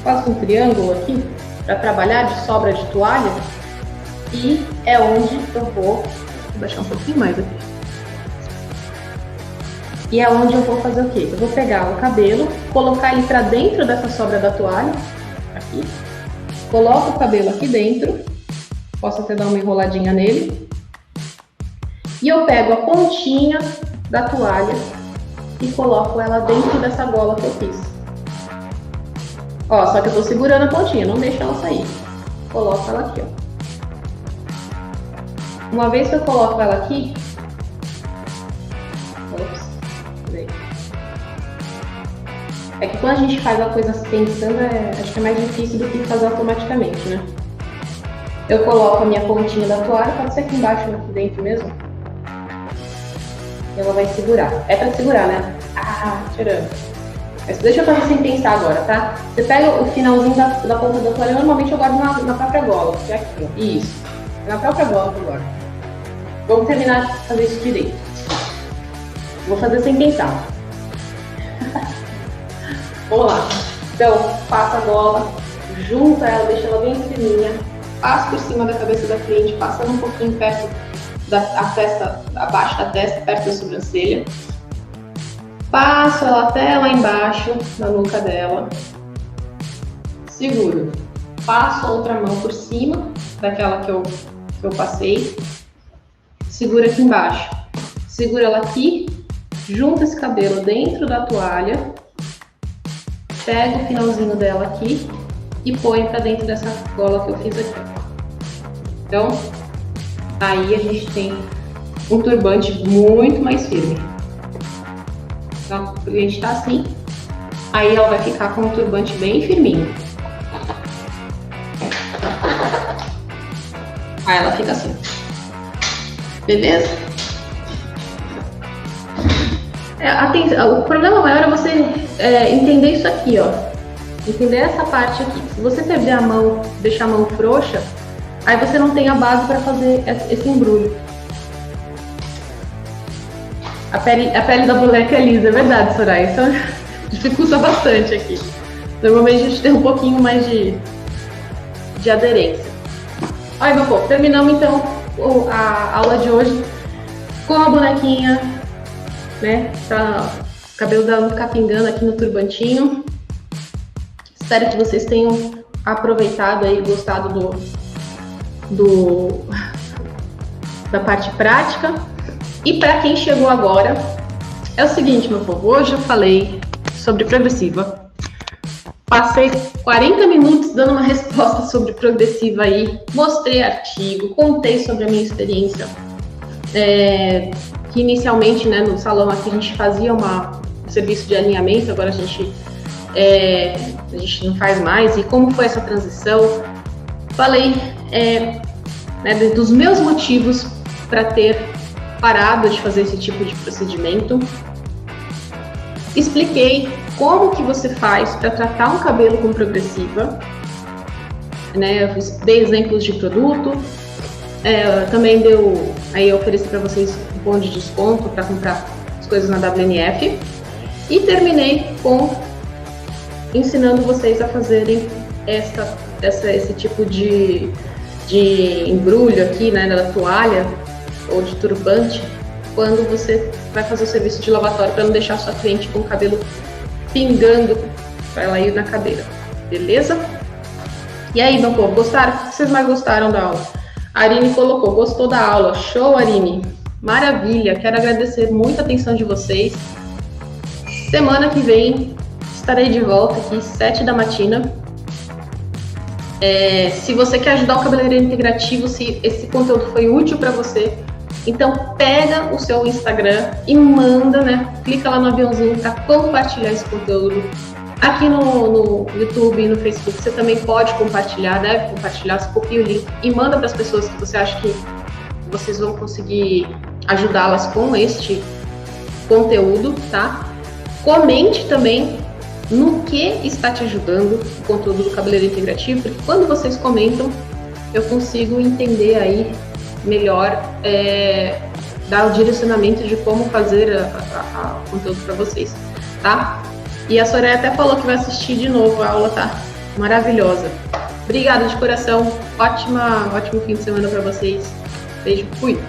[SPEAKER 1] faço um triângulo aqui para trabalhar de sobra de toalha e é onde eu vou baixar um pouquinho mais aqui. E é onde eu vou fazer o quê? Eu vou pegar o cabelo, colocar ele para dentro dessa sobra da toalha, aqui. Coloco o cabelo aqui dentro, posso até dar uma enroladinha nele. E eu pego a pontinha da toalha e coloco ela dentro dessa gola que eu fiz. Ó, só que eu tô segurando a pontinha, não deixa ela sair. Coloco ela aqui, ó. Uma vez que eu coloco ela aqui... Ops, peraí. É que quando a gente faz a coisa pensando, acho que é mais difícil do que fazer automaticamente, né? Eu coloco a minha pontinha da toalha, pode ser aqui embaixo, aqui dentro mesmo. E ela vai segurar. É pra segurar, né? Ah, tirando. Mas deixa eu fazer sem pensar agora, tá? Você pega o finalzinho da ponta da toalha, normalmente eu guardo na própria gola, que é aqui, ó. Isso. Na própria gola que eu guardo. Vamos terminar de fazer isso direito. Vou fazer sem pensar. Vamos lá. Então, passa a gola, junta ela, deixa ela bem fininha, passa por cima da cabeça da cliente, passando um pouquinho perto da testa, abaixo da testa, perto da sobrancelha. Passo ela até lá embaixo, na nuca dela. Seguro. Passo a outra mão por cima daquela que eu passei. Segura aqui embaixo. Segura ela aqui. Junta esse cabelo dentro da toalha. Pega o finalzinho dela aqui e põe pra dentro dessa gola que eu fiz aqui. Então, aí a gente tem um turbante muito mais firme. Então, a cliente tá assim, aí ela vai ficar com um turbante bem firminho. Aí ela fica assim. Beleza? O problema maior é você entender isso aqui, ó. Entender essa parte aqui. Se você perder a mão, deixar a mão frouxa, aí você não tem a base para fazer esse embrulho. A pele da boneca é lisa, é verdade, Soraya. Então dificulta bastante aqui. Normalmente a gente tem um pouquinho mais de aderência. Olha, meu povo, terminamos então a aula de hoje com a bonequinha, né? Pra o cabelo dela não ficar pingando aqui no turbantinho. Espero que vocês tenham aproveitado aí, gostado da parte prática. E para quem chegou agora, é o seguinte, meu povo, hoje eu falei sobre progressiva. Passei 40 minutos dando uma resposta sobre progressiva aí, mostrei artigo, contei sobre a minha experiência, que inicialmente, né, no salão aqui a gente fazia um serviço de alinhamento, agora a gente não faz mais, e como foi essa transição. Falei né, dos meus motivos para ter parado de fazer esse tipo de procedimento. Expliquei como que você faz para tratar um cabelo com progressiva, né? Eu dei exemplos de produto, também aí eu ofereci para vocês um cupom de desconto para comprar as coisas na WNF, e terminei ensinando vocês a fazerem esse tipo de embrulho aqui, né, da toalha ou de turbante, quando você vai fazer o serviço de lavatório, para não deixar sua cliente com o cabelo pingando para ela ir na cadeira, beleza? E aí, meu povo, gostaram? O que vocês mais gostaram da aula? A Arine colocou, gostou da aula? Show, Arine! Maravilha! Quero agradecer muito a atenção de vocês. Semana que vem estarei de volta aqui, 7 da matina. Se você quer ajudar o cabeleireiro integrativo, se esse conteúdo foi útil para você, então pega o seu Instagram e manda, né? Clica lá no aviãozinho para compartilhar esse conteúdo. Aqui no YouTube e no Facebook você também pode compartilhar, deve compartilhar, você copia o link e manda para as pessoas que você acha que vocês vão conseguir ajudá-las com este conteúdo, tá? Comente também no que está te ajudando o conteúdo do cabeleireiro integrativo, porque quando vocês comentam, eu consigo entender aí melhor, dar o direcionamento de como fazer o conteúdo para vocês, tá? E a Soraya até falou que vai assistir de novo a aula, tá? maravilhosa. Obrigada de coração. Ótimo fim de semana para vocês. Beijo, fui.